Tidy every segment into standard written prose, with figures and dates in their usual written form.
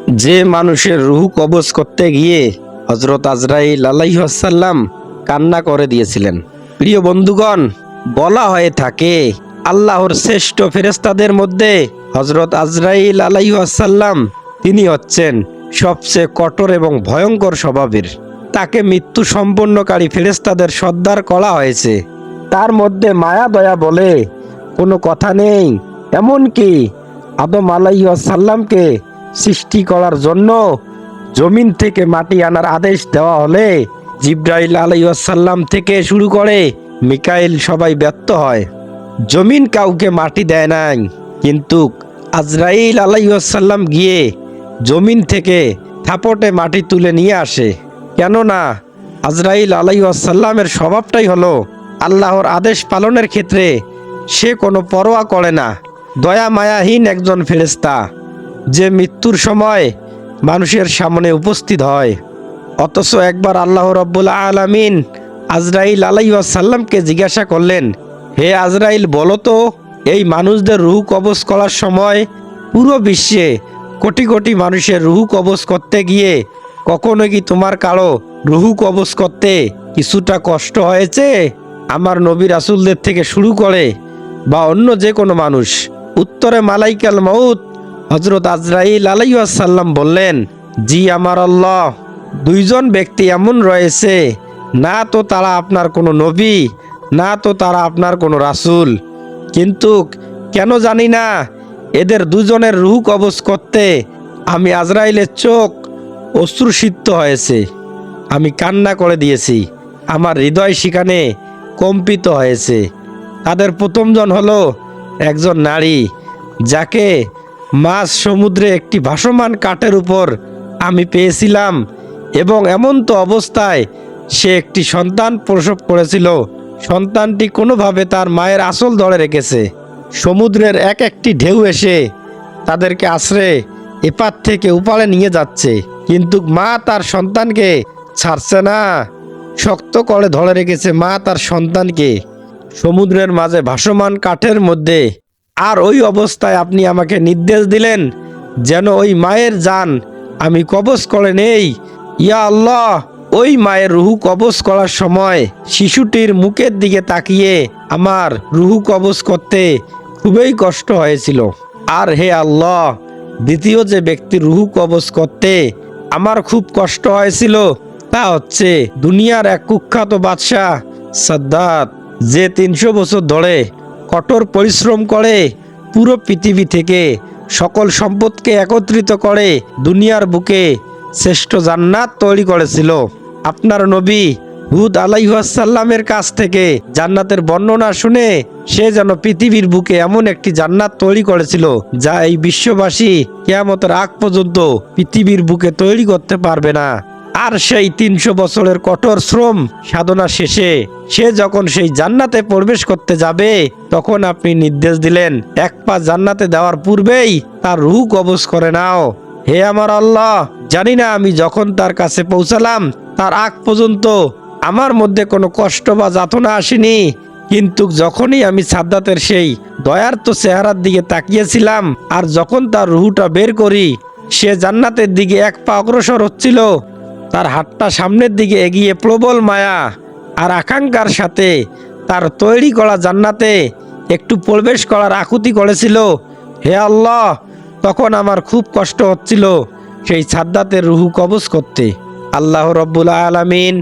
যে মানুষের রুহ কবজ করতে গিয়ে হযরত আজরাইল আলাইহিস সালাম কান্না করে দিয়েছিলেন। প্রিয় বন্ধুগণ, বলা হয়ে থাকে আল্লাহর শ্রেষ্ঠ ফেরেশতাদের মধ্যে হযরত আজরাইল আলাইহিস সালাম তিনি হচ্ছেন সবচেয়ে কঠোর এবং ভয়ঙ্কর স্বভাবের। তাকে মৃত্যু সম্পন্নকারী ফেরেশতাদের সর্দার করা হয়েছে। তার মধ্যে মায়া দয়া বলে কোনো কথা নেই। এমনকি আদম আলাইহিস সালামকে সৃষ্টি করার জন্য জমিন থেকে মাটি আনার আদেশ দেওয়া হলে জিবরাইল আলাইহিস সালাম থেকে শুরু করে মিকাইল সবাই ব্যর্থ হয়। জমিন কাউকে মাটি দেয় নাই, কিন্তু আজরাইল আলাইহিস সালাম গিয়ে জমিন থেকে থাপটে মাটি তুলে নিয়ে আসে। কেননা আজরাইল আলাইহিস সালামের স্বভাবটাই হলো আল্লাহর আদেশ পালনের ক্ষেত্রে সে কোনো পরোয়া করে না। দয়া মায়াহীন একজন ফেরেশতা যে মৃত্যুর সময় মানুষের সামনে উপস্থিত হয়। অথচ একবার আল্লাহ রাব্বুল আলামিন আজরাইল আলাইহিস সালামকে জিজ্ঞাসা করলেন, হে আজরাইল, বলো তো এই মানুষদের রুহ কবজ করার সময় পুরো বিশ্বে কোটি কোটি মানুষের রুহ কবজ করতে গিয়ে কখনো কি তোমার কারো রুহ কবজ করতে কিছুটা কষ্ট হয়েছে? আমার নবী রাসূলদের থেকে শুরু করে বা অন্য যে কোনো মানুষ? উত্তরে মালাইকাল মাউত হযরত আজরাইল আলাইহিস সালাম বললেন, জি আমার আল্লাহ, দুইজন ব্যক্তি এমন রয়েছে, না তো তারা আপনার কোনো নবী, না তো তারা আপনার কোনো রাসূল, কিন্তু কেন জানি না এদের দুজনের রুহ কবজ করতে আমি আজরাইলের চোখ অশ্রুসিক্ত হয়েছে। আমি কান্না করে দিয়েছি, আমার হৃদয় সেখানে কম্পিত হয়েছে। তাদের প্রথমজন হলো একজন নারী, যাকে মাঝ সমুদ্রে একটি ভাসমান কাঠের উপর আমি পেয়েছিলাম, এবং এমন তো অবস্থায় সে একটি সন্তান প্রসব করেছিল। সন্তানটি কোনোভাবে তার মায়ের আঁচল ধরে রেখেছে। সমুদ্রের এক একটি ঢেউ এসে তাদেরকে আশ্রে এপার থেকে ওপারে নিয়ে যাচ্ছে, কিন্তু মা তার সন্তানকে ছাড়ছে না, শক্ত করে ধরে রেখেছে মা তার সন্তানকে সমুদ্রের মাঝে ভাসমান কাঠের মধ্যে। আর ওই অবস্থায় আপনি আমাকে নির্দেশ দিলেন যেন ওই মায়ের জান আমি কবজ করে নেই। ইয়া আল্লাহ, ওই মায়ের রুহু কবজ করার সময় শিশুটির মুখের দিকে তাকিয়ে আমার রুহু কবজ করতে খুবই কষ্ট হয়েছিল। আর হে আল্লাহ, দ্বিতীয় যে ব্যক্তির রুহু কবজ করতে আমার খুব কষ্ট হয়েছিল তা হচ্ছে দুনিয়ার এক কুখ্যাত বাদশাহ সাদ্দাত, যে 300 বছর ধরে কঠোর পরিশ্রম করে পুরো পৃথিবী থেকে সকল সম্পদকে একত্রিত করে দুনিয়ার বুকে শ্রেষ্ঠ জান্নাত তৈরি করেছিল। আপনার নবী হুদ আলাইহিস সালামের কাছ থেকে জান্নাতের বর্ণনা শুনে সে যেন পৃথিবীর বুকে এমন একটি জান্নাত তৈরি করেছিল যা এই বিশ্ববাসী কিয়ামতের আগ পর্যন্ত পৃথিবীর বুকে তৈরি করতে পারবে না। আর সেই 300 বছরের কঠোর শ্রম সাধনা শেষে সে যখন সেই জান্নাতে প্রবেশ করতে যাবে, তখন আপনি নির্দেশ দিলেন এক পা জান্নাতে দেওয়ার পূর্বেই তার রূহ কবজ করে নাও। হে আমার আল্লাহ, জানি না আমি যখন তার কাছে পৌঁছালাম তার আগ পর্যন্ত আমার মধ্যে কোনো কষ্ট বা যাতনা আসেনি, কিন্তু যখনই আমি সাদ্দাতের সেই দয়ার্ত চেহারার দিকে তাকিয়েছিলাম আর যখন তার রুহটা বের করি, সে জান্নাতের দিকে এক পা অগ্রসর হচ্ছিল, তার হাতটা সামনের দিকে এগিয়ে প্রবল মায়া আর আকাঙ্ক্ষার সাথে তার তৈরি করা জান্নাতে একটু প্রবেশ করার আকুতি করেছিল। হে আল্লাহ, তখন আমার খুব কষ্ট হচ্ছিল সেই সাদ্দাতের রুহু কবজ করতে। আল্লাহ রব্বুল আলামিন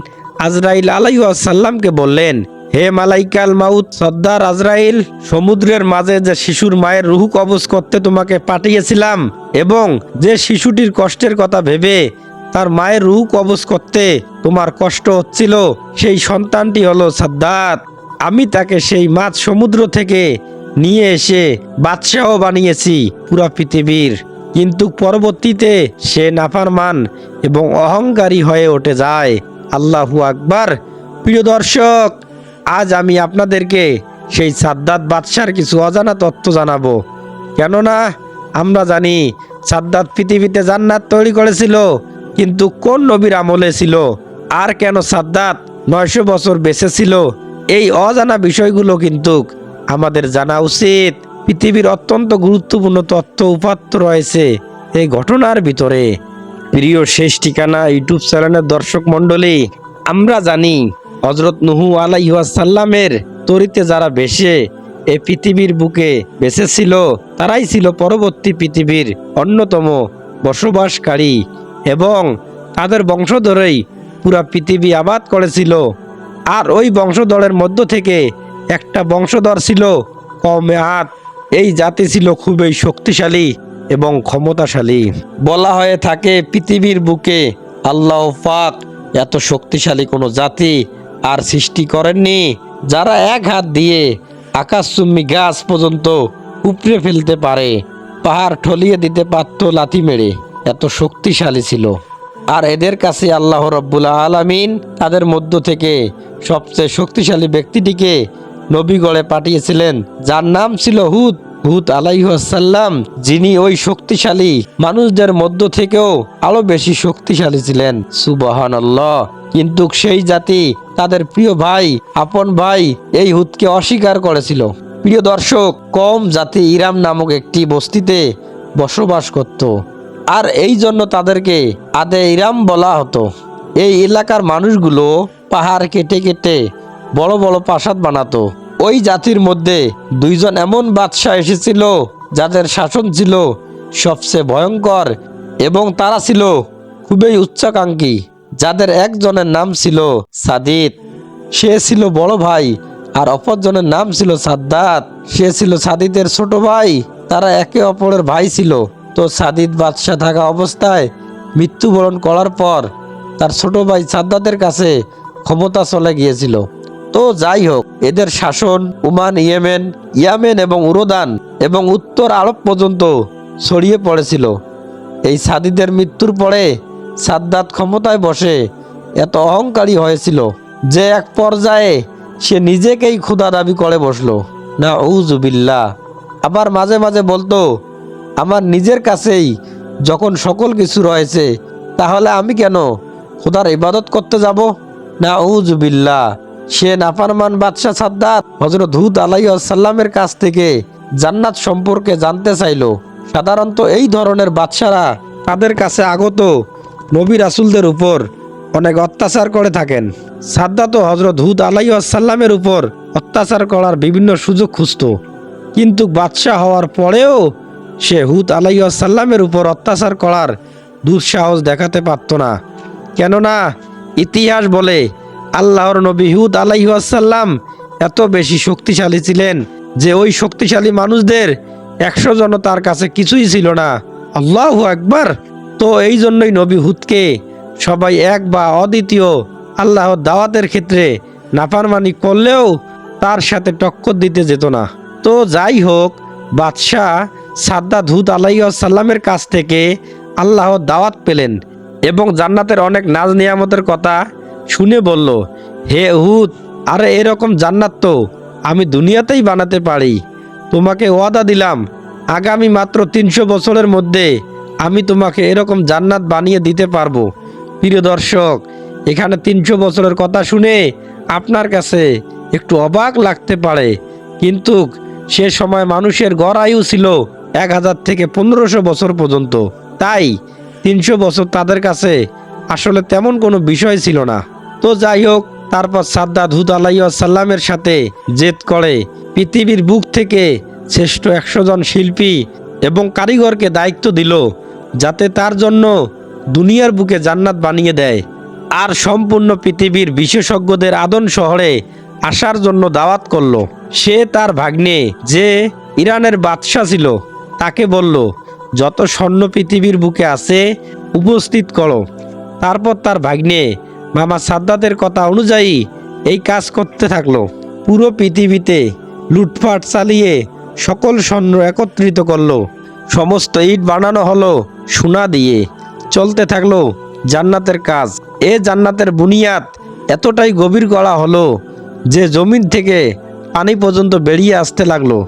আজরাইল আলাইহিস সালামকে বললেন, হে মালাইকাল মাউত সর্দার আজরাইল, সমুদ্রের মাঝে যে শিশুর মায়ের রুহু কবজ করতে তোমাকে পাঠিয়েছিলাম এবং যে শিশুটির কষ্টের কথা ভেবে তার মায়ের রুহ কবজ করতে তোমার কষ্ট হচ্ছিল, সেই সন্তানটি হলো সাদ্দাত। আমি তাকে সেই মাঝ সমুদ্র থেকে নিয়ে এসে বাদশাহ বানিয়েছি পুরা পৃথিবীর, কিন্তু পরবর্তীতে সে নাফরমান এবং অহংকারী হয়ে উঠে যায়। আল্লাহু আকবার। প্রিয় দর্শক, আজ আমি আপনাদেরকে সেই সাদ্দাত বাদশার কিছু অজানা তথ্য জানাবো। কেননা আমরা জানি সাদ্দাত পৃথিবীতে জান্নাত তৈরি করেছিল, কিন্তু কোন নবীর আমলে ছিল, আর কেন সাদ্দাত 900 বছর বেঁচে ছিল, এই অজানা বিষয়গুলো কিন্তু আমাদের জানা উচিত। পৃথিবীর অত্যন্ত গুরুত্বপূর্ণ তথ্য উপাত্ত রয়েছে এই ঘটনার ভিতরে। প্রিয় শেষ ঠিকানা ইউটিউব চ্যানেলের দর্শক মণ্ডলী, আমরা জানি হযরত নূহ আলাইহিস সালামের তরিতে যারা ভেসে এই পৃথিবীর বুকে বেঁচেছিল তারাই ছিল পরবর্তী পৃথিবীর অন্যতম বসবাসকারী, এবং তাদের বংশধরেই পুরা পৃথিবী আবাদ করেছিল। আর ওই বংশধরের মধ্য থেকে একটা বংশধর ছিল কওমে আদ। এই জাতি ছিল খুবই শক্তিশালী এবং ক্ষমতাশালী। বলা হয়ে থাকে পৃথিবীর বুকে আল্লাহ পাক এত শক্তিশালী কোনো জাতি আর সৃষ্টি করেননি, যারা এক হাত দিয়ে আকাশচুম্বী গাছ পর্যন্ত উপড়ে ফেলতে পারে, পাহাড় ঠলিয়ে দিতে পারত লাথি মেরে, এত শক্তিশালী ছিল। আর এদের কাছে আল্লাহ রাব্বুল আলামিন তাদের মধ্য থেকে সবচেয়ে শক্তিশালী ব্যক্তিটিকে নবী গড়ে পাঠিয়েছিলেন, যার নাম ছিল হুদ আলাইহিস সালাম, যিনি ওই শক্তিশালী মানুষদের মধ্য থেকেও আরো বেশি শক্তিশালী ছিলেন। সুবহানাল্লাহ। কিন্তু সেই জাতি তাদের প্রিয় ভাই, আপন ভাই এই হুদকে অস্বীকার করেছিল। প্রিয় দর্শক, কম জাতি ইরাম নামক একটি বস্তিতে বসবাস করত, আর এই জন্য তাদেরকে আদে ইরাম বলা হতো। এই এলাকার মানুষগুলো পাহাড় কেটে কেটে বড় বড় প্রাসাদ বানাতো। ওই জাতির মধ্যে দুইজন এমন বাদশাহ এসেছিল যাদের শাসন ছিল সবচেয়ে ভয়ঙ্কর, এবং তারা ছিল খুবই উচ্চাকাঙ্ক্ষী, যাদের একজনের নাম ছিল সাদিদ, সে ছিল বড় ভাই, আর অপরজনের নাম ছিল সাদ্দাত, সে ছিল সাদিদের ছোট ভাই। তারা একে অপরের ভাই ছিল। তো সাদিদ বাদশাহ থাকা অবস্থায় মৃত্যুবরণ করার পর তার ছোট ভাই সাদ্দাতের কাছে ক্ষমতা চলে গিয়েছিল। তো যাই হোক, এদের শাসন ওমান, ইয়ামেন এবং উরদান এবং উত্তর আরব পর্যন্ত ছড়িয়ে পড়েছিল। এই সাদিদের মৃত্যুর পরে সাদ্দাত ক্ষমতায় বসে এত অহংকারী হয়েছিল যে এক পর্যায়ে সে নিজেকেই খোদা দাবি করে বসলো। নাউযুবিল্লাহ। আবার মাঝে মাঝে বলতো, আমার নিজের কাছেই যখন সকল কিছু রয়েছে, তাহলে আমি কেন খোদার ইবাদত করতে যাব? নাউযুবিল্লাহ। সে নাফরমান বাদশাহ সাদ্দাত হযরত হুদ আলাইহিস সালামের কাছ থেকে জান্নাত সম্পর্কে জানতে চাইল। সাধারণত এই ধরনের বাদশারা তাদের কাছে আগত নবী রাসূলদের উপর অনেক অত্যাচার করে থাকেন। সাদ্দাতও হযরত হুদ আলাইহিস সালামের উপর অত্যাচার করার বিভিন্ন সুযোগ খুঁজত, কিন্তু বাদশাহ হওয়ার পরেও সে হুদ আলাইহিস সালামের উপর অত্যাচার করার দুঃসাহস দেখাতে পারত না। কেননা ইতিহাস বলে আল্লাহর নবী হুদ আলাইহিস সালাম এত বেশি শক্তিশালী ছিলেন যে ওই শক্তিশালী মানুষদের 100 জন তার কাছে কিছুই ছিল না। আল্লাহু আকবার। তো এই জন্যই নবী হুদকে সবাই এক বা অদ্বিতীয় আল্লাহর দাওয়াতের ক্ষেত্রে নাফরমানি করলেও তার সাথে টক্কর দিতে যেত না। তো যাই হোক, বাদশাহ সাদ্দাত হুদ আলাইহিস সালামের কাছ থেকে আল্লাহর দাওয়াত পেলেন এবং জান্নাতের অনেক নাজ নিয়ামতের কথা শুনে বলল, হে হুদ, আরে এরকম জান্নাত তো আমি দুনিয়াতেই বানাতে পারি। তোমাকে ওয়াদা দিলাম, আগামী মাত্র 300 বছরের মধ্যে আমি তোমাকে এরকম জান্নাত বানিয়ে দিতে পারবো। প্রিয় দর্শক, এখানে 300 বছরের কথা শুনে আপনার কাছে একটু অবাক লাগতে পারে, কিন্তু সে সময় মানুষের গড় আয়ু ছিল 1000 থেকে 1500 বছর পর্যন্ত। তাই 300 বছর তাদের কাছে আসলে তেমন কোনো বিষয় ছিল না। তো যাই হোক, তারপর সাদ্দাত হুদ আলাইহিস সালামের সাথে জেদ করে পৃথিবীর বুক থেকে শ্রেষ্ঠ 100 জন শিল্পী এবং কারিগরকে দায়িত্ব দিল যাতে তার জন্য দুনিয়ার বুকে জান্নাত বানিয়ে দেয়, আর সম্পূর্ণ পৃথিবীর বিশেষজ্ঞদের আদন শহরে আসার জন্য দাওয়াত করলো। সে তার ভাগ্নে যে ইরানের বাদশাহ ছিল তাকে বলল, যত স্বর্ণ পৃথিবীর বুকে আছে উপস্থিত করো। তারপর তার ভাগ্নে মামা সাদ্দাতের কথা অনুযায়ী এই কাজ করতে থাকলো। পুরো পৃথিবীতে লুটপাট চালিয়ে সকল স্বর্ণ একত্রিত করলো। সমস্ত ইট বানানো হলো সোনা দিয়ে। চলতে থাকলো জান্নাতের কাজ। এ জান্নাতের বুনিয়াদ এতটাই গভীর করা হলো যে জমিন থেকে পানি পর্যন্ত বেরিয়ে আসতে লাগলো।